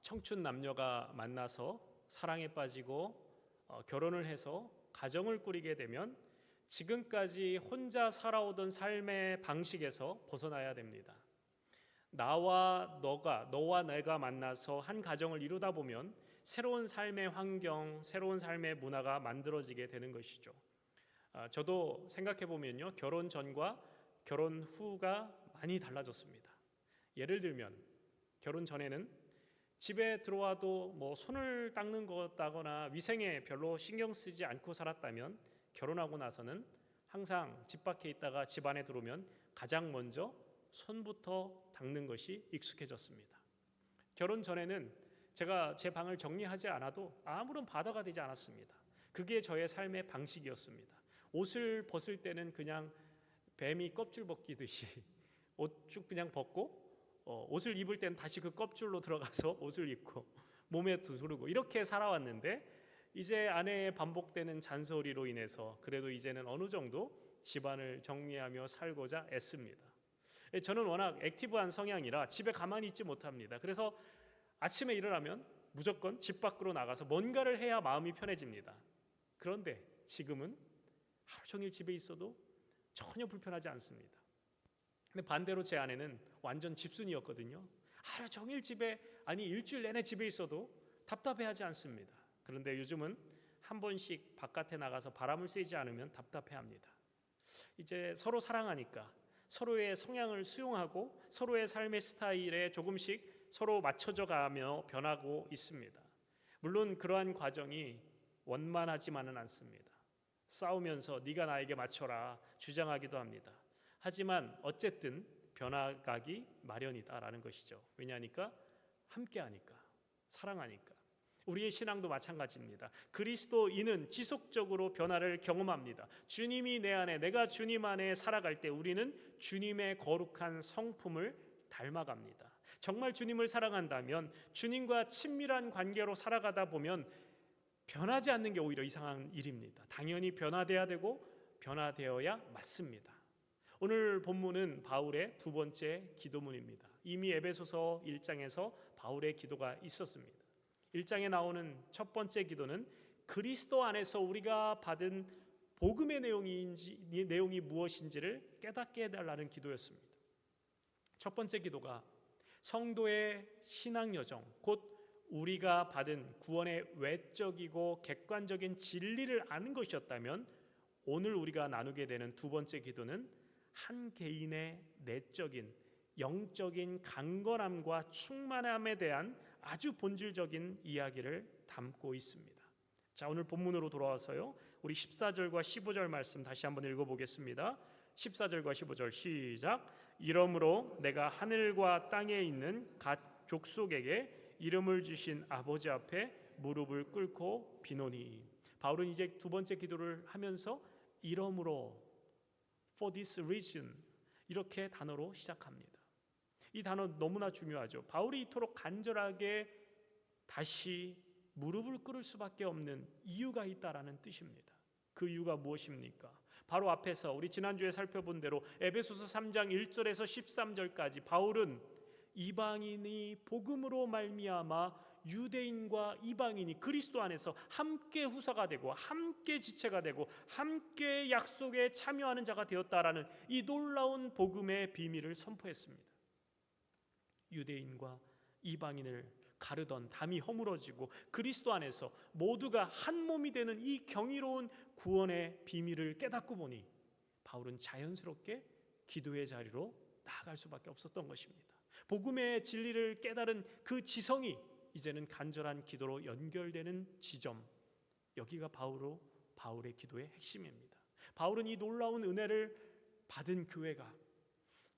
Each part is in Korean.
청춘 남녀가 만나서 사랑에 빠지고 결혼을 해서 가정을 꾸리게 되면 지금까지 혼자 살아오던 삶의 방식에서 벗어나야 됩니다. 너와 내가 만나서 한 가정을 이루다 보면 새로운 삶의 환경, 새로운 삶의 문화가 만들어지게 되는 것이죠. 저도 생각해 보면요, 결혼 전과 결혼 후가 많이 달라졌습니다. 예를 들면 결혼 전에는 집에 들어와도 손을 닦는 것다거나 위생에 별로 신경 쓰지 않고 살았다면, 결혼하고 나서는 항상 집 밖에 있다가 집 안에 들어오면 가장 먼저 손부터 닦는 것이 익숙해졌습니다. 결혼 전에는 제가 제 방을 정리하지 않아도 아무런 바다가 되지 않았습니다. 그게 저의 삶의 방식이었습니다. 옷을 벗을 때는 그냥 뱀이 껍질 벗기듯이 옷 쭉 그냥 벗고, 옷을 입을 때는 다시 그 껍질로 들어가서 옷을 입고 몸에 두르고 이렇게 살아왔는데, 이제 아내의 반복되는 잔소리로 인해서 그래도 이제는 어느 정도 집안을 정리하며 살고자 애씁니다. 저는 워낙 액티브한 성향이라 집에 가만히 있지 못합니다. 그래서 아침에 일어나면 무조건 집 밖으로 나가서 뭔가를 해야 마음이 편해집니다. 그런데 지금은 하루 종일 집에 있어도 전혀 불편하지 않습니다. 근데 반대로 제 아내는 완전 집순이였거든요. 하루 종일 집에, 일주일 내내 집에 있어도 답답해하지 않습니다. 그런데 요즘은 한 번씩 바깥에 나가서 바람을 쐬지 않으면 답답해합니다. 이제 서로 사랑하니까 서로의 성향을 수용하고 서로의 삶의 스타일에 조금씩 서로 맞춰져 가며 변하고 있습니다. 물론 그러한 과정이 원만하지만은 않습니다. 싸우면서 네가 나에게 맞춰라 주장하기도 합니다. 하지만 어쨌든 변화가기 마련이다라는 것이죠. 왜냐하니까 함께하니까, 사랑하니까. 우리의 신앙도 마찬가지입니다. 그리스도인은 지속적으로 변화를 경험합니다. 주님이 내 안에, 내가 주님 안에 살아갈 때 우리는 주님의 거룩한 성품을 닮아갑니다. 정말 주님을 사랑한다면 주님과 친밀한 관계로 살아가다 보면 변하지 않는 게 오히려 이상한 일입니다. 당연히 변화돼야 되고 변화되어야 맞습니다. 오늘 본문은 바울의 두 번째 기도문입니다. 이미 에베소서 1장에서 바울의 기도가 있었습니다. 1장에 나오는 첫 번째 기도는 그리스도 안에서 우리가 받은 복음의 내용이 무엇인지를 깨닫게 해달라는 기도였습니다. 첫 번째 기도가 성도의 신앙 여정, 곧 우리가 받은 구원의 외적이고 객관적인 진리를 아는 것이었다면, 오늘 우리가 나누게 되는 두 번째 기도는 한 개인의 내적인 영적인 강건함과 충만함에 대한 아주 본질적인 이야기를 담고 있습니다. 자, 오늘 본문으로 돌아와서요, 우리 14절과 15절 말씀 다시 한번 읽어보겠습니다. 14절과 15절 시작. 이러므로 내가 하늘과 땅에 있는 각 족속에게 이름을 주신 아버지 앞에 무릎을 꿇고 비노니. 바울은 이제 두 번째 기도를 하면서 이러므로, for this reason, 이렇게 단어로 시작합니다. 이 단어 너무나 중요하죠. 바울이 이토록 간절하게 다시 무릎을 꿇을 수밖에 없는 이유가 있다라는 뜻입니다. 그 이유가 무엇입니까? 바로 앞에서 우리 지난주에 살펴본 대로 에베소서 3장 1절에서 13절까지 바울은 이방인이 복음으로 말미암아 유대인과 이방인이 그리스도 안에서 함께 후사가 되고 함께 지체가 되고 함께 약속에 참여하는 자가 되었다라는 이 놀라운 복음의 비밀을 선포했습니다. 유대인과 이방인을 가르던 담이 허물어지고 그리스도 안에서 모두가 한 몸이 되는 이 경이로운 구원의 비밀을 깨닫고 보니 바울은 자연스럽게 기도의 자리로 나아갈 수밖에 없었던 것입니다. 복음의 진리를 깨달은 그 지성이 이제는 간절한 기도로 연결되는 지점, 여기가 바울의 기도의 핵심입니다. 바울은 이 놀라운 은혜를 받은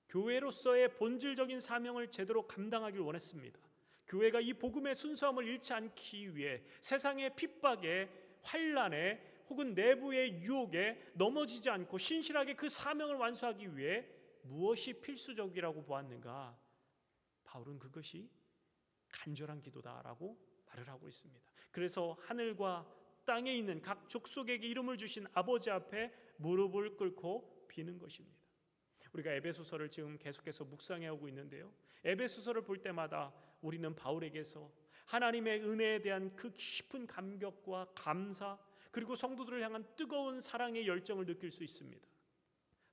교회로서의 본질적인 사명을 제대로 감당하길 원했습니다. 교회가 이 복음의 순수함을 잃지 않기 위해 세상의 핍박에, 환난에 혹은 내부의 유혹에 넘어지지 않고 신실하게 그 사명을 완수하기 위해 무엇이 필수적이라고 보았는가? 바울은 그것이 간절한 기도다라고 말을 하고 있습니다. 그래서 하늘과 땅에 있는 각 족속에게 이름을 주신 아버지 앞에 무릎을 꿇고 비는 것입니다. 우리가 에베소서를 지금 계속해서 묵상해 오고 있는데요, 에베소서를 볼 때마다 우리는 바울에게서 하나님의 은혜에 대한 그 깊은 감격과 감사, 그리고 성도들을 향한 뜨거운 사랑의 열정을 느낄 수 있습니다.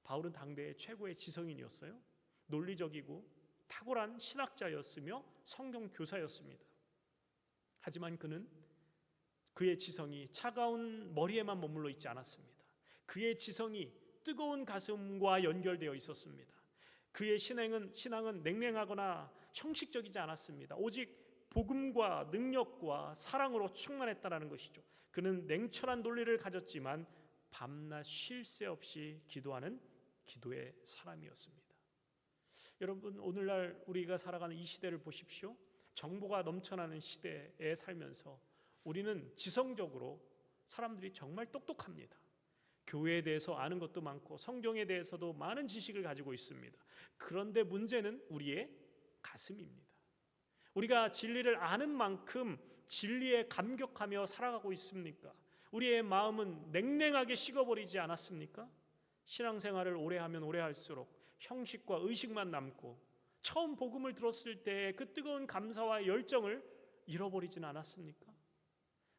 바울은 당대의 최고의 지성인이었어요. 논리적이고 탁월한 신학자였으며 성경 교사였습니다. 하지만 그의 지성이 차가운 머리에만 머물러 있지 않았습니다. 그의 지성이 뜨거운 가슴과 연결되어 있었습니다. 그의 신앙은 냉랭하거나 형식적이지 않았습니다. 오직 복음과 능력과 사랑으로 충만했다는 것이죠. 그는 냉철한 논리를 가졌지만 밤낮 쉴 새 없이 기도하는 기도의 사람이었습니다. 여러분, 오늘날 우리가 살아가는 이 시대를 보십시오. 정보가 넘쳐나는 시대에 살면서 우리는 지성적으로 사람들이 정말 똑똑합니다. 교회에 대해서 아는 것도 많고 성경에 대해서도 많은 지식을 가지고 있습니다. 그런데 문제는 우리의 가슴입니다. 우리가 진리를 아는 만큼 진리에 감격하며 살아가고 있습니까? 우리의 마음은 냉랭하게 식어버리지 않았습니까? 신앙생활을 오래 하면 오래 할수록 형식과 의식만 남고 처음 복음을 들었을 때 그 뜨거운 감사와 열정을 잃어버리진 않았습니까?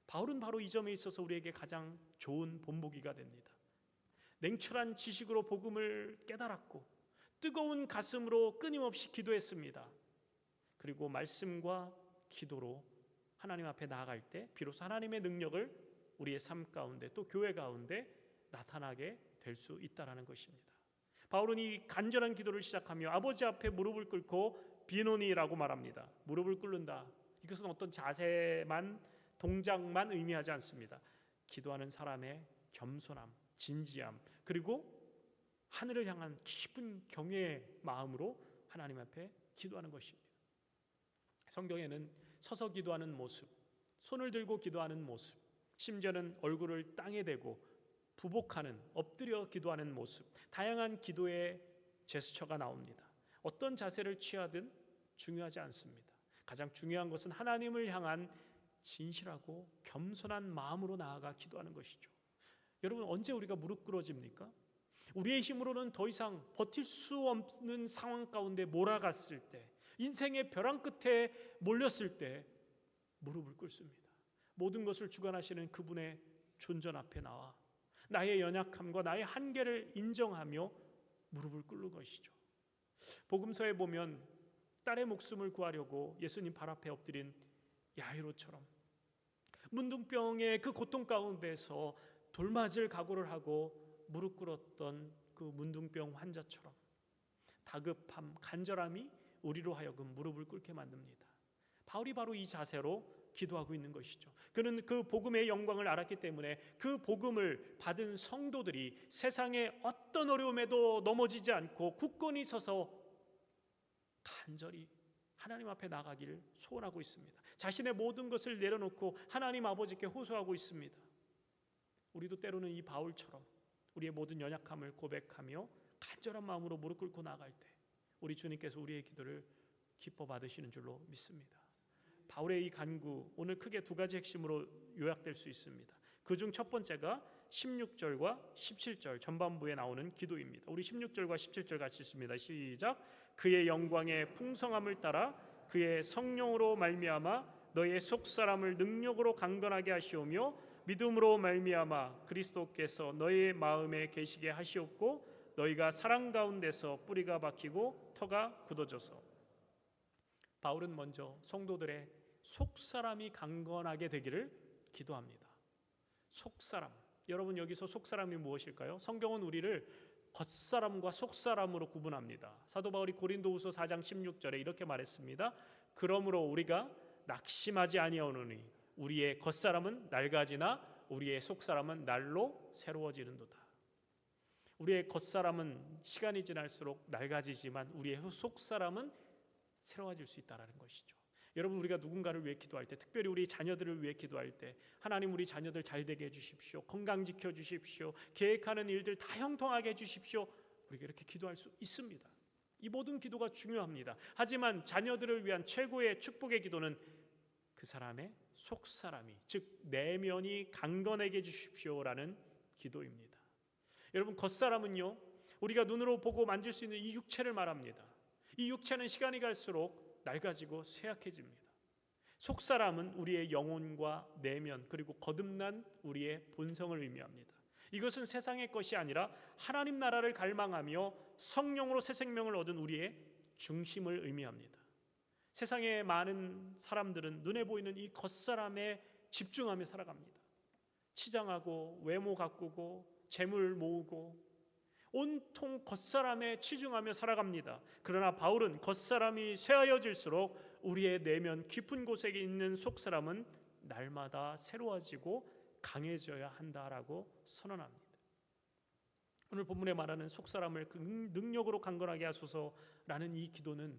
바울은 바로 이 점에 있어서 우리에게 가장 좋은 본보기가 됩니다. 냉철한 지식으로 복음을 깨달았고 뜨거운 가슴으로 끊임없이 기도했습니다. 그리고 말씀과 기도로 하나님 앞에 나아갈 때 비로소 하나님의 능력을 우리의 삶 가운데 또 교회 가운데 나타나게 될 수 있다는 것입니다. 바울은 이 간절한 기도를 시작하며 아버지 앞에 무릎을 꿇고 비노니라고 말합니다. 무릎을 꿇는다. 이것은 어떤 자세만, 동작만 의미하지 않습니다. 기도하는 사람의 겸손함, 진지함, 그리고 하늘을 향한 깊은 경외의 마음으로 하나님 앞에 기도하는 것입니다. 성경에는 서서 기도하는 모습, 손을 들고 기도하는 모습, 심지어는 얼굴을 땅에 대고 부복하는, 엎드려 기도하는 모습, 다양한 기도의 제스처가 나옵니다. 어떤 자세를 취하든 중요하지 않습니다. 가장 중요한 것은 하나님을 향한 진실하고 겸손한 마음으로 나아가 기도하는 것이죠. 여러분, 언제 우리가 무릎 꿇어집니까? 우리의 힘으로는 더 이상 버틸 수 없는 상황 가운데 몰아갔을 때, 인생의 벼랑 끝에 몰렸을 때 무릎을 꿇습니다. 모든 것을 주관하시는 그분의 존전 앞에 나와 나의 연약함과 나의 한계를 인정하며 무릎을 꿇는 것이죠. 복음서에 보면 딸의 목숨을 구하려고 예수님 발 앞에 엎드린 야이로처럼 문둥병의 그 고통 가운데서 돌맞을 각오를 하고 무릎 꿇었던 그 문둥병 환자처럼 다급함, 간절함이 우리로 하여금 무릎을 꿇게 만듭니다. 바울이 바로 이 자세로 기도하고 있는 것이죠. 그는 그 복음의 영광을 알았기 때문에 그 복음을 받은 성도들이 세상의 어떤 어려움에도 넘어지지 않고 굳건히 서서 간절히 하나님 앞에 나가기를 소원하고 있습니다. 자신의 모든 것을 내려놓고 하나님 아버지께 호소하고 있습니다. 우리도 때로는 이 바울처럼 우리의 모든 연약함을 고백하며 간절한 마음으로 무릎 꿇고 나갈 때 우리 주님께서 우리의 기도를 기뻐 받으시는 줄로 믿습니다. 바울의 이 간구, 오늘 크게 두 가지 핵심으로 요약될 수 있습니다. 그중 첫 번째가 16절과 17절 전반부에 나오는 기도입니다. 우리 16절과 17절 같이 읽습니다. 시작. 그의 영광의 풍성함을 따라 그의 성령으로 말미암아 너의 속사람을 능력으로 강건하게 하시오며 믿음으로 말미암아 그리스도께서 너의 마음에 계시게 하시옵고 너희가 사랑 가운데서 뿌리가 박히고 터가 굳어져서. 바울은 먼저 성도들의 속사람이 강건하게 되기를 기도합니다. 속사람, 여러분 여기서 속사람이 무엇일까요? 성경은 우리를 겉사람과 속사람으로 구분합니다. 사도 바울이 고린도후서 4장 16절에 이렇게 말했습니다. 그러므로 우리가 낙심하지 아니하오노니 우리의 겉사람은 낡아지나 우리의 속사람은 날로 새로워지는도다. 우리의 겉사람은 시간이 지날수록 낡아지지만 우리의 속사람은 새로워질 수 있다는 것이죠. 여러분, 우리가 누군가를 위해 기도할 때, 특별히 우리 자녀들을 위해 기도할 때 하나님 우리 자녀들 잘 되게 해주십시오, 건강 지켜주십시오, 계획하는 일들 다 형통하게 해주십시오, 우리가 이렇게 기도할 수 있습니다. 이 모든 기도가 중요합니다. 하지만 자녀들을 위한 최고의 축복의 기도는 그 사람의 속사람이, 즉 내면이 강건하게 해주십시오라는 기도입니다. 여러분, 겉사람은요 우리가 눈으로 보고 만질 수 있는 이 육체를 말합니다. 이 육체는 시간이 갈수록 낡아지고 쇠약해집니다. 속사람은 우리의 영혼과 내면 그리고 거듭난 우리의 본성을 의미합니다. 이것은 세상의 것이 아니라 하나님 나라를 갈망하며 성령으로 새 생명을 얻은 우리의 중심을 의미합니다. 세상의 많은 사람들은 눈에 보이는 이 겉사람에 집중하며 살아갑니다. 치장하고 외모 가꾸고 재물 모으고 온통 겉사람에 치중하며 살아갑니다. 그러나 바울은 겉사람이 쇠하여질수록 우리의 내면 깊은 곳에 있는 속사람은 날마다 새로워지고 강해져야 한다라고 선언합니다. 오늘 본문에 말하는 속사람을 그 능력으로 강건하게 하소서라는 이 기도는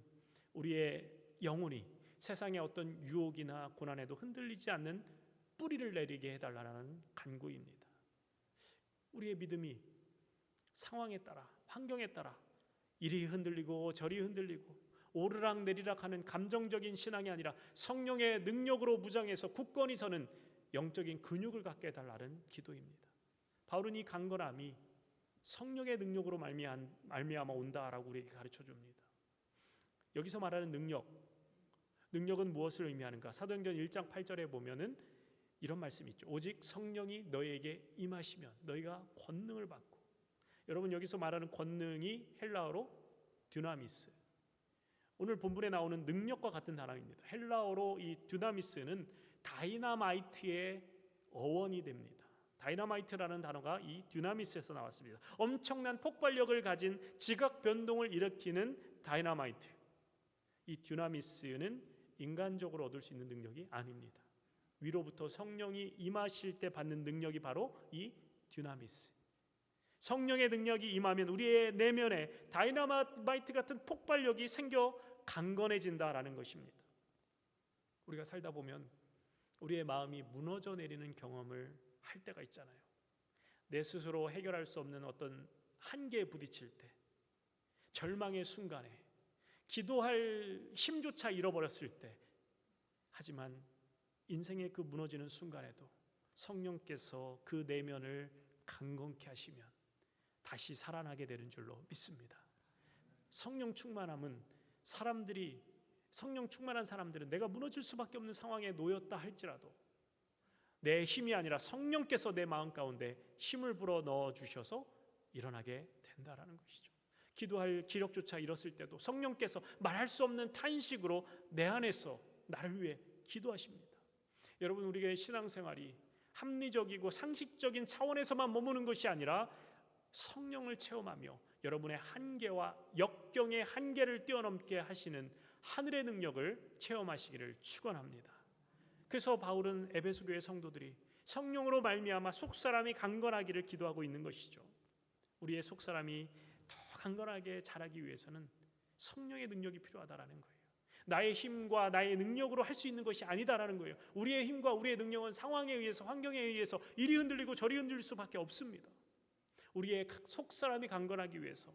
우리의 영혼이 세상의 어떤 유혹이나 고난에도 흔들리지 않는 뿌리를 내리게 해달라는 간구입니다. 우리의 믿음이 상황에 따라 환경에 따라 이리 흔들리고 저리 흔들리고 오르락 내리락 하는 감정적인 신앙이 아니라 성령의 능력으로 무장해서 굳건히 서는 영적인 근육을 갖게 해달라는 기도입니다. 바울은 이 강건함이 성령의 능력으로 말미암아 온다라고 우리에게 가르쳐줍니다. 여기서 말하는 능력은 무엇을 의미하는가? 사도행전 1장 8절에 보면은 이런 말씀이 있죠. 오직 성령이 너희에게 임하시면 너희가 권능을 받고. 여러분, 여기서 말하는 권능이 헬라어로 듀나미스, 오늘 본문에 나오는 능력과 같은 단어입니다. 헬라어로 이 듀나미스는 다이나마이트의 어원이 됩니다. 다이나마이트라는 단어가 이 듀나미스에서 나왔습니다. 엄청난 폭발력을 가진 지각 변동을 일으키는 다이나마이트. 이 듀나미스는 인간적으로 얻을 수 있는 능력이 아닙니다. 위로부터 성령이 임하실 때 받는 능력이 바로 이 듀나미스. 성령의 능력이 임하면 우리의 내면에 다이나마이트 같은 폭발력이 생겨 강건해진다라는 것입니다. 우리가 살다 보면 우리의 마음이 무너져 내리는 경험을 할 때가 있잖아요. 내 스스로 해결할 수 없는 어떤 한계에 부딪힐 때, 절망의 순간에, 기도할 힘조차 잃어버렸을 때, 하지만 인생의 그 무너지는 순간에도 성령께서 그 내면을 강건케 하시면 다시 살아나게 되는 줄로 믿습니다. 성령 충만함은 성령 충만한 사람들은 내가 무너질 수밖에 없는 상황에 놓였다 할지라도 내 힘이 아니라 성령께서 내 마음 가운데 힘을 불어 넣어 주셔서 일어나게 된다라는 것이죠. 기도할 기력조차 잃었을 때도 성령께서 말할 수 없는 탄식으로 내 안에서 나를 위해 기도하십니다. 여러분, 우리의 신앙생활이 합리적이고 상식적인 차원에서만 머무는 것이 아니라 성령을 체험하며 여러분의 한계와 역경의 한계를 뛰어넘게 하시는 하늘의 능력을 체험하시기를 축원합니다. 그래서 바울은 에베소 교회 성도들이 성령으로 말미암아 속사람이 강건하기를 기도하고 있는 것이죠. 우리의 속사람이 더 강건하게 자라기 위해서는 성령의 능력이 필요하다라는 거예요. 나의 힘과 나의 능력으로 할 수 있는 것이 아니다라는 거예요. 우리의 힘과 우리의 능력은 상황에 의해서, 환경에 의해서 이리 흔들리고 저리 흔들릴 수밖에 없습니다. 우리의 속사람이 강건하기 위해서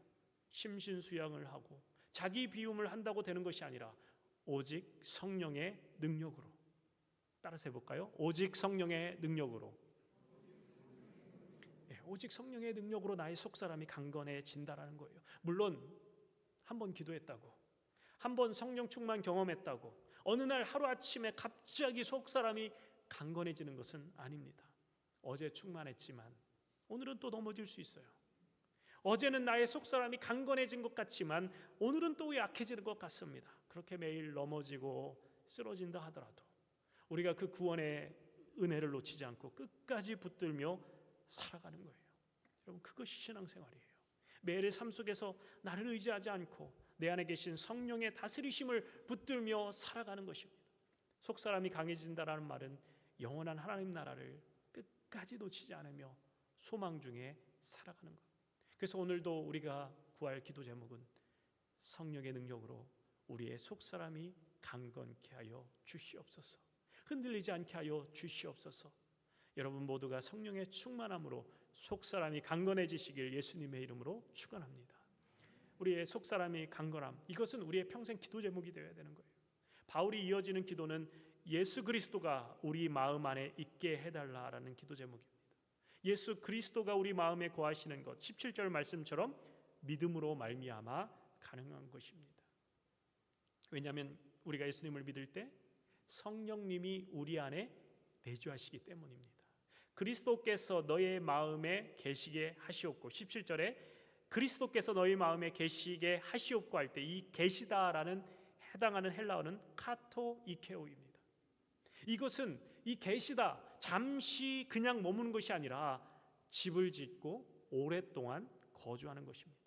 심신수양을 하고 자기 비움을 한다고 되는 것이 아니라 오직 성령의 능력으로. 따라서 해볼까요? 오직 성령의 능력으로. 오직 성령의 능력으로 나의 속사람이 강건해진다라는 거예요. 물론 한 번 기도했다고, 한 번 성령 충만 경험했다고 어느 날 하루아침에 갑자기 속사람이 강건해지는 것은 아닙니다. 어제 충만했지만 오늘은 또 넘어질 수 있어요. 어제는 나의 속사람이 강건해진 것 같지만 오늘은 또 약해지는 것 같습니다. 그렇게 매일 넘어지고 쓰러진다 하더라도 우리가 그 구원의 은혜를 놓치지 않고 끝까지 붙들며 살아가는 거예요. 여러분, 그것이 신앙생활이에요. 매일의 삶 속에서 나를 의지하지 않고 내 안에 계신 성령의 다스리심을 붙들며 살아가는 것입니다. 속사람이 강해진다라는 말은 영원한 하나님 나라를 끝까지 놓치지 않으며 소망 중에 살아가는 것. 그래서 오늘도 우리가 구할 기도 제목은 성령의 능력으로 우리의 속사람이 강건케 하여 주시옵소서. 흔들리지 않게 하여 주시옵소서. 여러분 모두가 성령의 충만함으로 속사람이 강건해지시길 예수님의 이름으로 축원합니다. 우리의 속사람이 강건함, 이것은 우리의 평생 기도 제목이 되어야 되는 거예요. 바울이 이어지는 기도는 예수 그리스도가 우리 마음 안에 있게 해달라라는 기도 제목입니다. 예수 그리스도가 우리 마음에 거하시는 것, 17절 말씀처럼 믿음으로 말미암아 가능한 것입니다. 왜냐하면 우리가 예수님을 믿을 때 성령님이 우리 안에 내주하시기 때문입니다. 그리스도께서 너의 마음에 계시게 하시옵고, 17절에 그리스도께서 너희 마음에 계시게 하시옵고 할 때 이 계시다라는 해당하는 헬라어는 카토이케오입니다. 이것은 이 계시다, 잠시 그냥 머무는 것이 아니라 집을 짓고 오랫동안 거주하는 것입니다.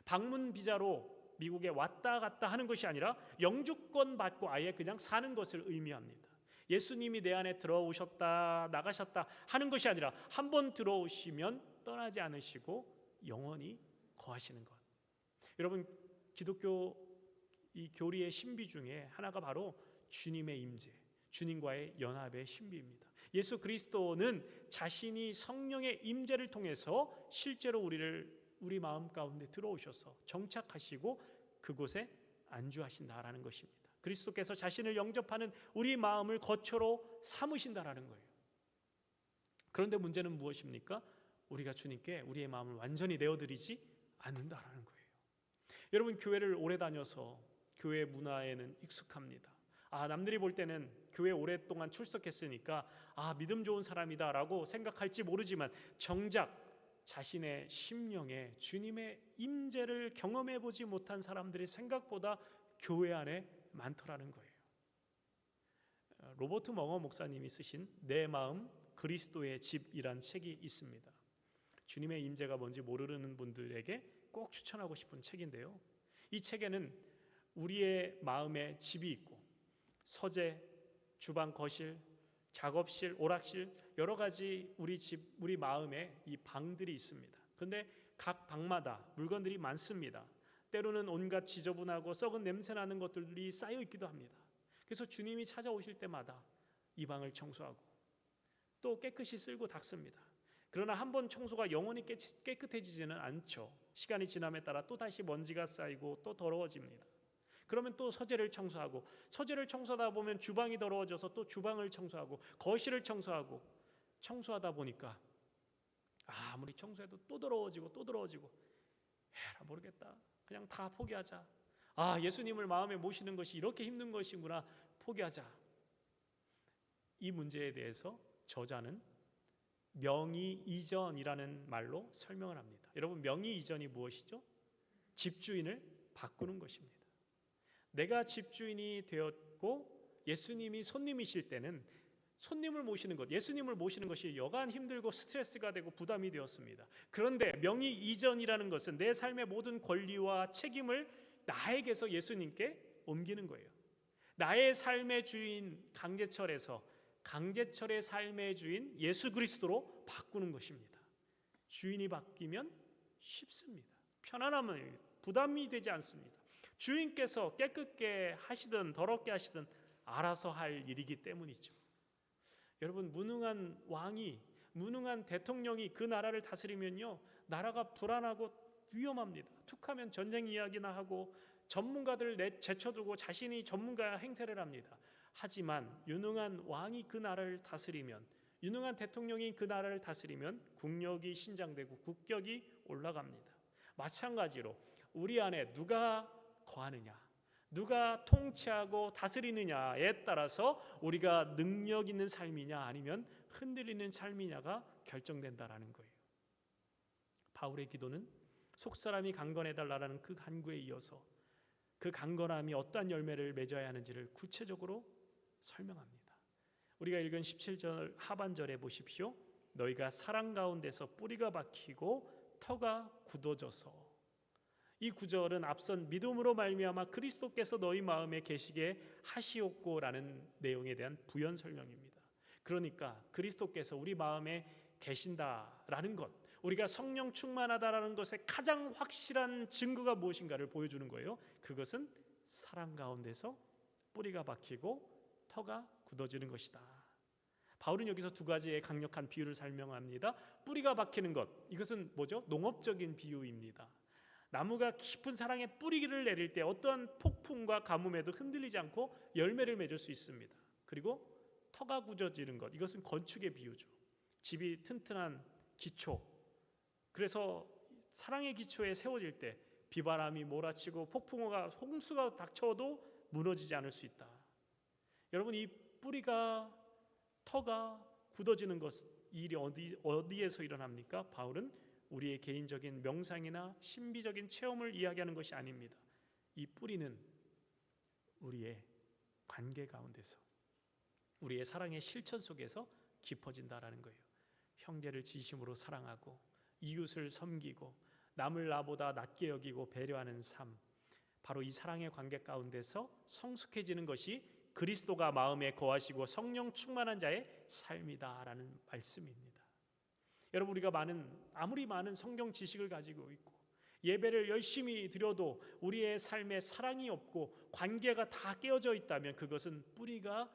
방문 비자로 미국에 왔다 갔다 하는 것이 아니라 영주권 받고 아예 그냥 사는 것을 의미합니다. 예수님이 내 안에 들어오셨다 나가셨다 하는 것이 아니라 한 번 들어오시면 떠나지 않으시고 영원히 거하시는 것. 여러분, 기독교 이 교리의 신비 중에 하나가 바로 주님의 임재, 주님과의 연합의 신비입니다. 예수 그리스도는 자신이 성령의 임재를 통해서 실제로 우리 마음 가운데 들어오셔서 정착하시고 그곳에 안주하신다라는 것입니다. 그리스도께서 자신을 영접하는 우리 마음을 거처로 삼으신다라는 거예요. 그런데 문제는 무엇입니까? 우리가 주님께 우리의 마음을 완전히 내어드리지 않는다라는 거예요. 여러분, 교회를 오래 다녀서 교회 문화에는 익숙합니다. 남들이 볼 때는 교회 오랫동안 출석했으니까 믿음 좋은 사람이다라고 생각할지 모르지만 정작 자신의 심령에 주님의 임재를 경험해 보지 못한 사람들이 생각보다 교회 안에 많더라는 거예요. 로버트 멍어 목사님이 쓰신 내 마음 그리스도의 집이란 책이 있습니다. 주님의 임재가 뭔지 모르는 분들에게 꼭 추천하고 싶은 책인데요, 이 책에는 우리의 마음에 집이 있고 서재, 주방, 거실, 작업실, 오락실, 여러 가지 우리 마음에 이 방들이 있습니다. 그런데 각 방마다 물건들이 많습니다. 때로는 온갖 지저분하고 썩은 냄새나는 것들이 쌓여 있기도 합니다. 그래서 주님이 찾아오실 때마다 이 방을 청소하고 또 깨끗이 쓸고 닦습니다. 그러나 한 번 청소가 영원히 깨끗해지지는 않죠. 시간이 지남에 따라 또 다시 먼지가 쌓이고 또 더러워집니다. 그러면 또 서재를 청소하고, 서재를 청소하다 보면 주방이 더러워져서 또 주방을 청소하고, 거실을 청소하고, 청소하다 보니까 아무리 청소해도 또 더러워지고 또 더러워지고, 에라 모르겠다, 그냥 다 포기하자. 예수님을 마음에 모시는 것이 이렇게 힘든 것이구나, 포기하자. 이 문제에 대해서 저자는 명의 이전이라는 말로 설명을 합니다. 여러분, 명의 이전이 무엇이죠? 집주인을 바꾸는 것입니다. 내가 집주인이 되었고 예수님이 손님이실 때는 손님을 모시는 것, 예수님을 모시는 것이 여간 힘들고 스트레스가 되고 부담이 되었습니다. 그런데 명의 이전이라는 것은 내 삶의 모든 권리와 책임을 나에게서 예수님께 옮기는 거예요. 나의 삶의 주인 강제철에서 강제철의 삶의 주인 예수 그리스도로 바꾸는 것입니다. 주인이 바뀌면 쉽습니다. 편안함을, 부담이 되지 않습니다. 주인께서 깨끗게 하시든 더럽게 하시든 알아서 할 일이기 때문이죠. 여러분, 무능한 왕이, 무능한 대통령이 그 나라를 다스리면요, 나라가 불안하고 위험합니다. 툭하면 전쟁 이야기나 하고 전문가들을 제쳐두고 자신이 전문가 행세를 합니다. 하지만 유능한 왕이 그 나라를 다스리면, 유능한 대통령이 그 나라를 다스리면 국력이 신장되고 국격이 올라갑니다. 마찬가지로 우리 안에 누가 거하느냐, 누가 통치하고 다스리느냐에 따라서 우리가 능력 있는 삶이냐 아니면 흔들리는 삶이냐가 결정된다라는 거예요. 바울의 기도는 속사람이 강건해달라는 그 간구에 이어서 그 강건함이 어떠한 열매를 맺어야 하는지를 구체적으로 설명합니다. 우리가 읽은 17절 하반절에 보십시오. 너희가 사랑 가운데서 뿌리가 박히고 터가 굳어져서, 이 구절은 앞선 믿음으로 말미암아 그리스도께서 너희 마음에 계시게 하시옵고라는 내용에 대한 부연 설명입니다. 그러니까 그리스도께서 우리 마음에 계신다라는 것, 우리가 성령 충만하다라는 것의 가장 확실한 증거가 무엇인가를 보여주는 거예요. 그것은 사랑 가운데서 뿌리가 박히고 터가 굳어지는 것이다. 바울은 여기서 두 가지의 강력한 비유를 설명합니다. 뿌리가 박히는 것, 이것은 뭐죠? 농업적인 비유입니다. 나무가 깊은 사랑의 뿌리를 내릴 때 어떠한 폭풍과 가뭄에도 흔들리지 않고 열매를 맺을 수 있습니다. 그리고 터가 굳어지는 것, 이것은 건축의 비유죠. 집이 튼튼한 기초, 그래서 사랑의 기초에 세워질 때 비바람이 몰아치고 폭풍우가 홍수가 닥쳐도 무너지지 않을 수 있다. 여러분, 이 뿌리가 터가 굳어지는 일이 어디에서 일어납니까? 바울은 우리의 개인적인 명상이나 신비적인 체험을 이야기하는 것이 아닙니다. 이 뿌리는 우리의 관계 가운데서, 우리의 사랑의 실천 속에서 깊어진다라는 거예요. 형제를 진심으로 사랑하고 이웃을 섬기고 남을 나보다 낮게 여기고 배려하는 삶, 바로 이 사랑의 관계 가운데서 성숙해지는 것이 그리스도가 마음에 거하시고 성령 충만한 자의 삶이다라는 말씀입니다. 여러분, 우리가 아무리 많은 성경 지식을 가지고 있고 예배를 열심히 드려도 우리의 삶에 사랑이 없고 관계가 다 깨어져 있다면 그것은 뿌리가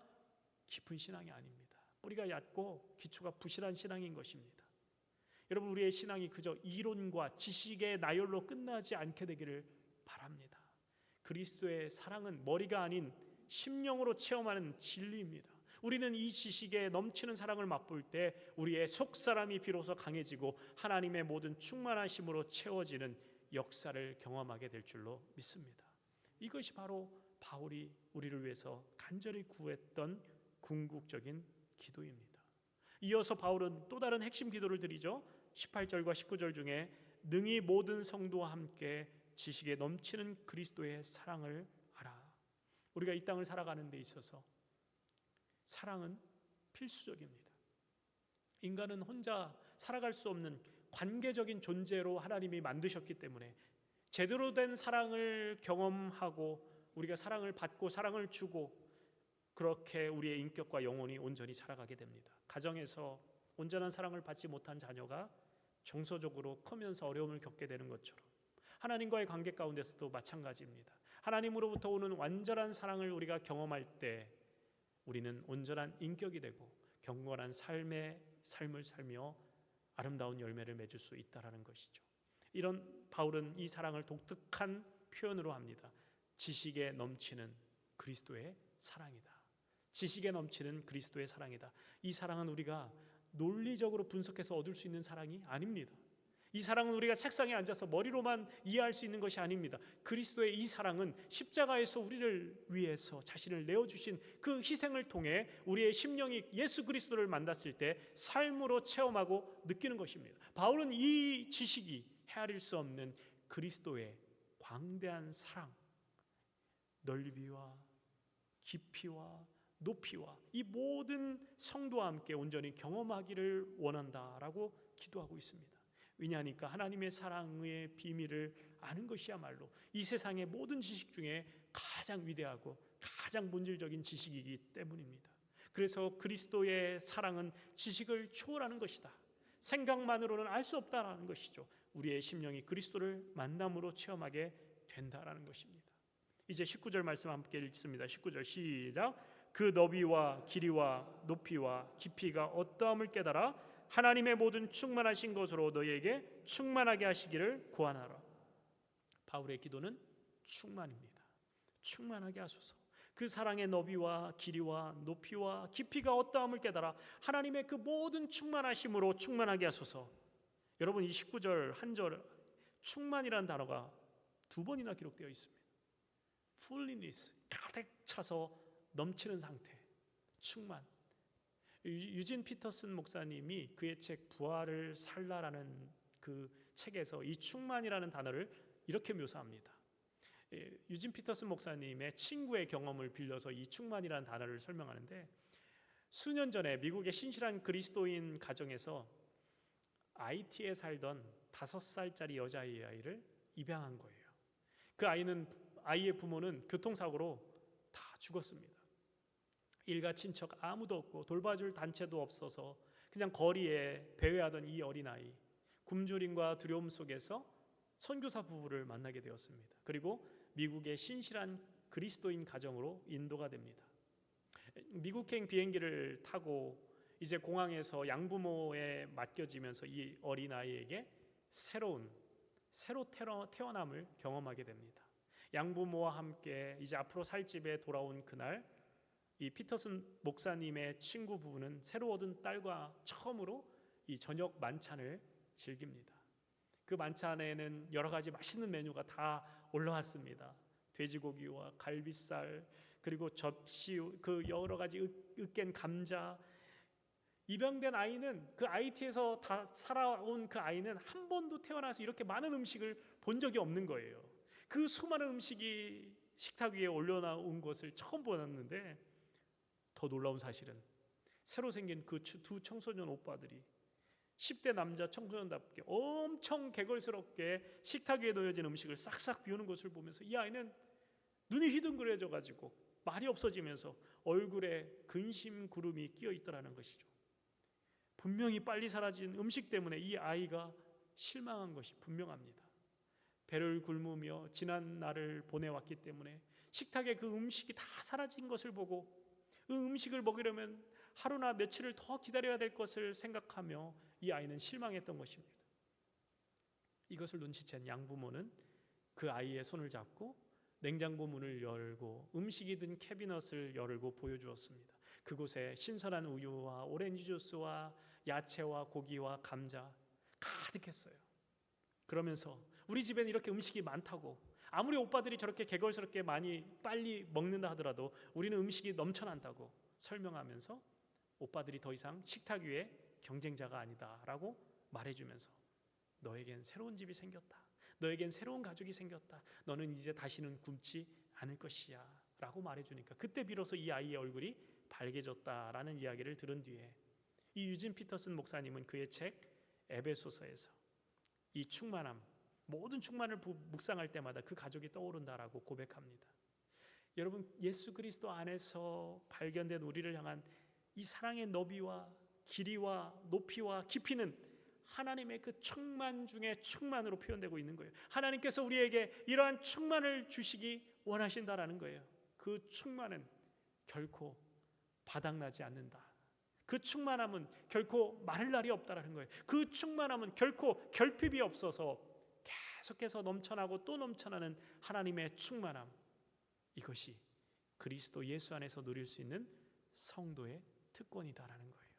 깊은 신앙이 아닙니다. 뿌리가 얕고 기초가 부실한 신앙인 것입니다. 여러분, 우리의 신앙이 그저 이론과 지식의 나열로 끝나지 않게 되기를 바랍니다. 그리스도의 사랑은 머리가 아닌 심령으로 체험하는 진리입니다. 우리는 이 지식에 넘치는 사랑을 맛볼 때 우리의 속사람이 비로소 강해지고 하나님의 모든 충만하심으로 채워지는 역사를 경험하게 될 줄로 믿습니다. 이것이 바로 바울이 우리를 위해서 간절히 구했던 궁극적인 기도입니다. 이어서 바울은 또 다른 핵심 기도를 드리죠. 18절과 19절 중에 능히 모든 성도와 함께 지식에 넘치는 그리스도의 사랑을 알아. 우리가 이 땅을 살아가는 데 있어서 사랑은 필수적입니다. 인간은 혼자 살아갈 수 없는 관계적인 존재로 하나님이 만드셨기 때문에 제대로 된 사랑을 경험하고 우리가 사랑을 받고 사랑을 주고 그렇게 우리의 인격과 영혼이 온전히 자라가게 됩니다. 가정에서 온전한 사랑을 받지 못한 자녀가 정서적으로 크면서 어려움을 겪게 되는 것처럼 하나님과의 관계 가운데서도 마찬가지입니다. 하나님으로부터 오는 완전한 사랑을 우리가 경험할 때 우리는 온전한 인격이 되고 경건한 삶을 살며 아름다운 열매를 맺을 수 있다라는 것이죠. 이런 바울은 이 사랑을 독특한 표현으로 합니다. 지식에 넘치는 그리스도의 사랑이다. 지식에 넘치는 그리스도의 사랑이다. 이 사랑은 우리가 논리적으로 분석해서 얻을 수 있는 사랑이 아닙니다. 이 사랑은 우리가 책상에 앉아서 머리로만 이해할 수 있는 것이 아닙니다. 그리스도의 이 사랑은 십자가에서 우리를 위해서 자신을 내어주신 그 희생을 통해 우리의 심령이 예수 그리스도를 만났을 때 삶으로 체험하고 느끼는 것입니다. 바울은 이 지식이 헤아릴 수 없는 그리스도의 광대한 사랑, 넓이와 깊이와 높이와 이 모든 성도와 함께 온전히 경험하기를 원한다라고 기도하고 있습니다. 왜냐하니까 하나님의 사랑의 비밀을 아는 것이야말로 이 세상의 모든 지식 중에 가장 위대하고 가장 본질적인 지식이기 때문입니다. 그래서 그리스도의 사랑은 지식을 초월하는 것이다. 생각만으로는 알 수 없다라는 것이죠. 우리의 심령이 그리스도를 만남으로 체험하게 된다라는 것입니다. 이제 19절 말씀 함께 읽습니다. 19절 시작. 그 너비와 길이와 높이와 깊이가 어떠함을 깨달아 하나님의 모든 충만하신 것으로 너희에게 충만하게 하시기를 구하나라. 바울의 기도는 충만입니다. 충만하게 하소서. 그 사랑의 너비와 길이와 높이와 깊이가 어떠함을 깨달아 하나님의 그 모든 충만하심으로 충만하게 하소서. 여러분, 이 19절 한 절 충만이라는 단어가 두 번이나 기록되어 있습니다. fulness, 가득 차서 넘치는 상태, 충만. 유진 피터슨 목사님이 그의 책 부활을 살라라는 그 책에서 이 충만이라는 단어를 이렇게 묘사합니다. 유진 피터슨 목사님의 친구의 경험을 빌려서 이 충만이라는 단어를 설명하는데, 수년 전에 미국의 신실한 그리스도인 가정에서 IT에 살던 5살짜리 여자아이를 입양한 거예요. 그 아이의 부모는 교통사고로 다 죽었습니다. 일가 친척 아무도 없고 돌봐줄 단체도 없어서 그냥 거리에 배회하던 이 어린아이, 굶주림과 두려움 속에서 선교사 부부를 만나게 되었습니다. 그리고 미국의 신실한 그리스도인 가정으로 인도가 됩니다. 미국행 비행기를 타고 이제 공항에서 양부모에 맡겨지면서 이 어린아이에게 새로 태어남을 경험하게 됩니다. 양부모와 함께 이제 앞으로 살 집에 돌아온 그날, 이 피터슨 목사님의 친구 부부는 새로 얻은 딸과 처음으로 이 저녁 만찬을 즐깁니다. 그 만찬에는 여러 가지 맛있는 메뉴가 다 올라왔습니다. 돼지고기와 갈비살, 그리고 접시, 그 여러 가지 으깬 감자. 입양된 아이는, 그 IT에서 다 살아온 그 아이는 한 번도 태어나서 이렇게 많은 음식을 본 적이 없는 거예요. 그 수많은 음식이 식탁 위에 올려놓은 것을 처음 보았는데, 더 놀라운 사실은 새로 생긴 그 두 청소년 오빠들이 10대 남자 청소년답게 엄청 개걸스럽게 식탁 위에 놓여진 음식을 싹싹 비우는 것을 보면서 이 아이는 눈이 휘둥그레져 가지고 말이 없어지면서 얼굴에 근심 구름이 끼어 있더라는 것이죠. 분명히 빨리 사라진 음식 때문에 이 아이가 실망한 것이 분명합니다. 배를 굶으며 지난 날을 보내왔기 때문에 식탁에 그 음식이 다 사라진 것을 보고 그 음식을 먹으려면 하루나 며칠을 더 기다려야 될 것을 생각하며 이 아이는 실망했던 것입니다. 이것을 눈치챈 양부모는 그 아이의 손을 잡고 냉장고 문을 열고 음식이 든 캐비닛을 열고 보여주었습니다. 그곳에 신선한 우유와 오렌지 주스와 야채와 고기와 감자 가득했어요. 그러면서 우리 집에는 이렇게 음식이 많다고, 아무리 오빠들이 저렇게 개걸스럽게 많이 빨리 먹는다 하더라도 우리는 음식이 넘쳐난다고 설명하면서 오빠들이 더 이상 식탁 위에 경쟁자가 아니다 라고 말해주면서 너에겐 새로운 집이 생겼다, 너에겐 새로운 가족이 생겼다, 너는 이제 다시는 굶지 않을 것이야 라고 말해주니까 그때 비로소 이 아이의 얼굴이 밝아졌다라는 이야기를 들은 뒤에 이 유진 피터슨 목사님은 그의 책 에베소서에서 이 충만함, 모든 충만을 묵상할 때마다 그 가족이 떠오른다라고 고백합니다. 여러분, 예수 그리스도 안에서 발견된 우리를 향한 이 사랑의 너비와 길이와 높이와 깊이는 하나님의 그 충만 중에 충만으로 표현되고 있는 거예요. 하나님께서 우리에게 이러한 충만을 주시기 원하신다라는 거예요. 그 충만은 결코 바닥나지 않는다. 그 충만함은 결코 마를 날이 없다라는 거예요. 그 충만함은 결코 결핍이 없어서 계속해서 넘쳐나고 또 넘쳐나는 하나님의 충만함, 이것이 그리스도 예수 안에서 누릴 수 있는 성도의 특권이다라는 거예요.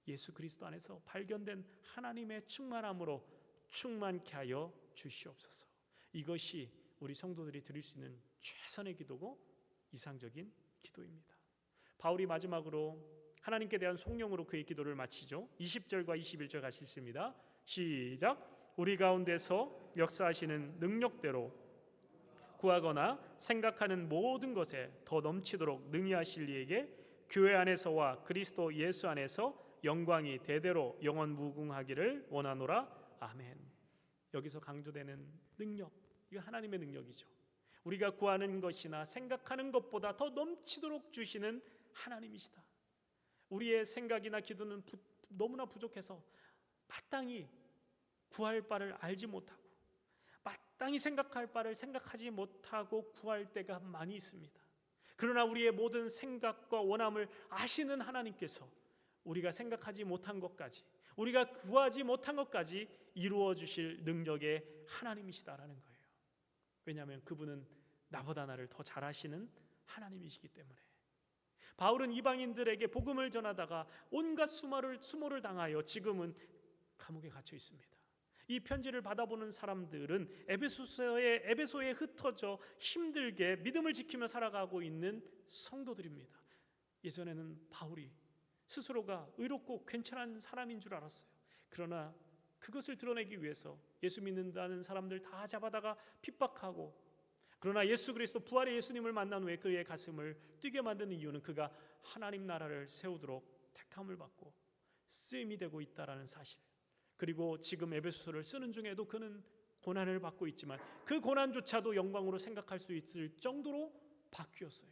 예수 그리스도 안에서 발견된 하나님의 충만함으로 충만케 하여 주시옵소서. 이것이 우리 성도들이 드릴 수 있는 최선의 기도고 이상적인 기도입니다. 바울이 마지막으로 하나님께 대한 송영으로 그의 기도를 마치죠. 20절과 21절 같이 읽습니다. 시작. 우리 가운데서 역사하시는 능력대로 구하거나 생각하는 모든 것에 더 넘치도록 능히 하실 이에게 교회 안에서와 그리스도 예수 안에서 영광이 대대로 영원 무궁하기를 원하노라. 아멘. 여기서 강조되는 능력, 이거 하나님의 능력이죠. 우리가 구하는 것이나 생각하는 것보다 더 넘치도록 주시는 하나님이시다. 우리의 생각이나 기도는 너무나 부족해서 마땅히 구할 바를 알지 못하고 마땅히 생각할 바를 생각하지 못하고 구할 때가 많이 있습니다. 그러나 우리의 모든 생각과 원함을 아시는 하나님께서 우리가 생각하지 못한 것까지, 우리가 구하지 못한 것까지 이루어 주실 능력의 하나님이시다라는 거예요. 왜냐하면 그분은 나보다 나를 더 잘 아시는 하나님이시기 때문에. 바울은 이방인들에게 복음을 전하다가 온갖 수모를 당하여 지금은 감옥에 갇혀 있습니다. 이 편지를 받아보는 사람들은 에베소에 흩어져 힘들게 믿음을 지키며 살아가고 있는 성도들입니다. 예전에는 바울이 스스로가 의롭고 괜찮은 사람인 줄 알았어요. 그러나 그것을 드러내기 위해서 예수 믿는다는 사람들 다 잡아다가 핍박하고, 그러나 예수 그리스도 부활의 예수님을 만난 후에 그의 가슴을 뛰게 만드는 이유는 그가 하나님 나라를 세우도록 택함을 받고 쓰임이 되고 있다라는 사실, 그리고 지금 에베소서를 쓰는 중에도 그는 고난을 받고 있지만 그 고난조차도 영광으로 생각할 수 있을 정도로 바뀌었어요.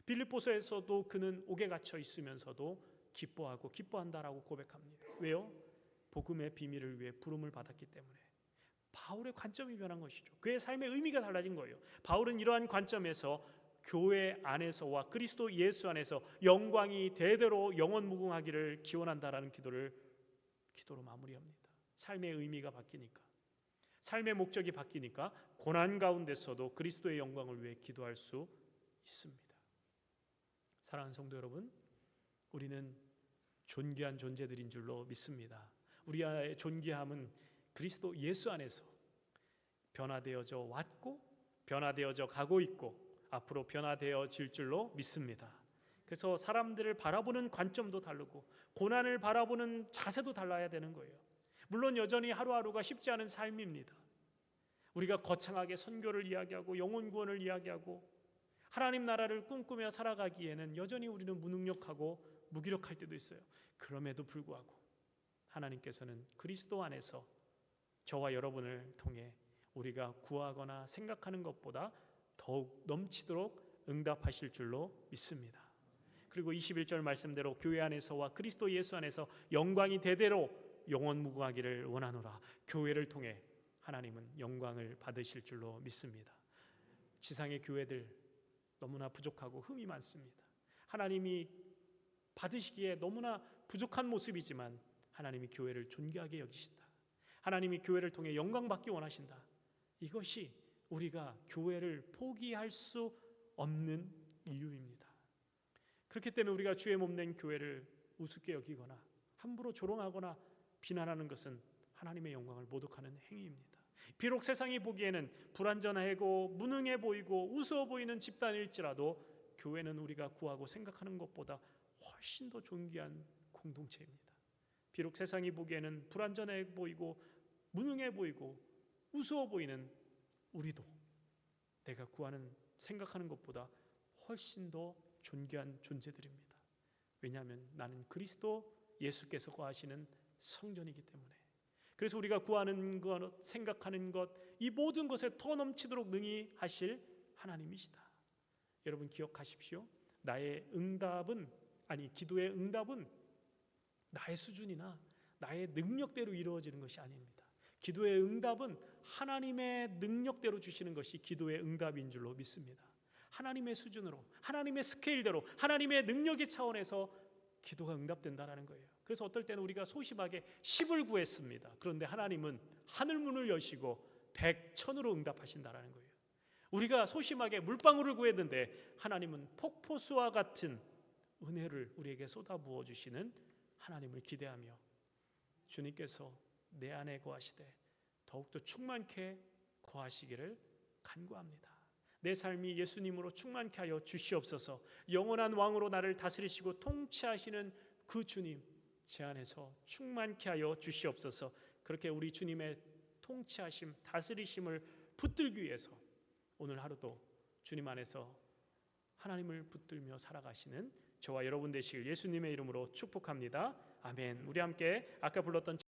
빌립보서에서도 그는 옥에 갇혀 있으면서도 기뻐한다라고 고백합니다. 왜요? 복음의 비밀을 위해 부름을 받았기 때문에. 바울의 관점이 변한 것이죠. 그의 삶의 의미가 달라진 거예요. 바울은 이러한 관점에서 교회 안에서와 그리스도 예수 안에서 영광이 대대로 영원 무궁하기를 기원한다라는 기도로 마무리합니다. 삶의 의미가 바뀌니까, 삶의 목적이 바뀌니까 고난 가운데서도 그리스도의 영광을 위해 기도할 수 있습니다. 사랑하는 성도 여러분, 우리는 존귀한 존재들인 줄로 믿습니다. 우리의 존귀함은 그리스도 예수 안에서 변화되어져 왔고 변화되어져 가고 있고 앞으로 변화되어질 줄로 믿습니다. 그래서 사람들을 바라보는 관점도 다르고 고난을 바라보는 자세도 달라야 되는 거예요. 물론 여전히 하루하루가 쉽지 않은 삶입니다. 우리가 거창하게 선교를 이야기하고 영혼 구원을 이야기하고 하나님 나라를 꿈꾸며 살아가기에는 여전히 우리는 무능력하고 무기력할 때도 있어요. 그럼에도 불구하고 하나님께서는 그리스도 안에서 저와 여러분을 통해 우리가 구하거나 생각하는 것보다 더욱 넘치도록 응답하실 줄로 믿습니다. 그리고 21절 말씀대로 교회 안에서와 그리스도 예수 안에서 영광이 대대로 영원 무궁하기를 원하노라. 교회를 통해 하나님은 영광을 받으실 줄로 믿습니다. 지상의 교회들 너무나 부족하고 흠이 많습니다. 하나님이 받으시기에 너무나 부족한 모습이지만 하나님이 교회를 존귀하게 여기신다. 하나님이 교회를 통해 영광 받기 원하신다. 이것이 우리가 교회를 포기할 수 없는 이유입니다. 그렇기 때문에 우리가 주의 몸된 교회를 우습게 여기거나 함부로 조롱하거나 비난하는 것은 하나님의 영광을 모독하는 행위입니다. 비록 세상이 보기에는 불완전하고 무능해 보이고 우스워 보이는 집단일지라도 교회는 우리가 구하고 생각하는 것보다 훨씬 더 존귀한 공동체입니다. 비록 세상이 보기에는 불완전해 보이고 무능해 보이고 우스워 보이는 우리도 내가 구하는 생각하는 것보다 훨씬 더 존귀한 존재들입니다. 왜냐하면 나는 그리스도 예수께서 거하시는 성전이기 때문에. 그래서 우리가 구하는 것, 생각하는 것, 이 모든 것에 더 넘치도록 능히 하실 하나님이시다. 여러분 기억하십시오. 나의 응답은 기도의 응답은 나의 수준이나 나의 능력대로 이루어지는 것이 아닙니다. 기도의 응답은 하나님의 능력대로 주시는 것이 기도의 응답인 줄로 믿습니다. 하나님의 수준으로, 하나님의 스케일대로, 하나님의 능력의 차원에서 기도가 응답된다라는 거예요. 그래서 어떨 때는 우리가 소심하게 10을 구했습니다. 그런데 하나님은 하늘문을 여시고 100천으로 응답하신다라는 거예요. 우리가 소심하게 물방울을 구했는데 하나님은 폭포수와 같은 은혜를 우리에게 쏟아부어 주시는 하나님을 기대하며 주님께서 내 안에 거하시되 더욱더 충만케 거하시기를 간구합니다. 내 삶이 예수님으로 충만케 하여 주시옵소서. 영원한 왕으로 나를 다스리시고 통치하시는 그 주님 제 안에서 충만케 하여 주시옵소서. 그렇게 우리 주님의 통치하심, 다스리심을 붙들기 위해서 오늘 하루도 주님 안에서 하나님을 붙들며 살아가시는 저와 여러분 되시길 예수님의 이름으로 축복합니다. 아멘. 우리 함께 아까 불렀던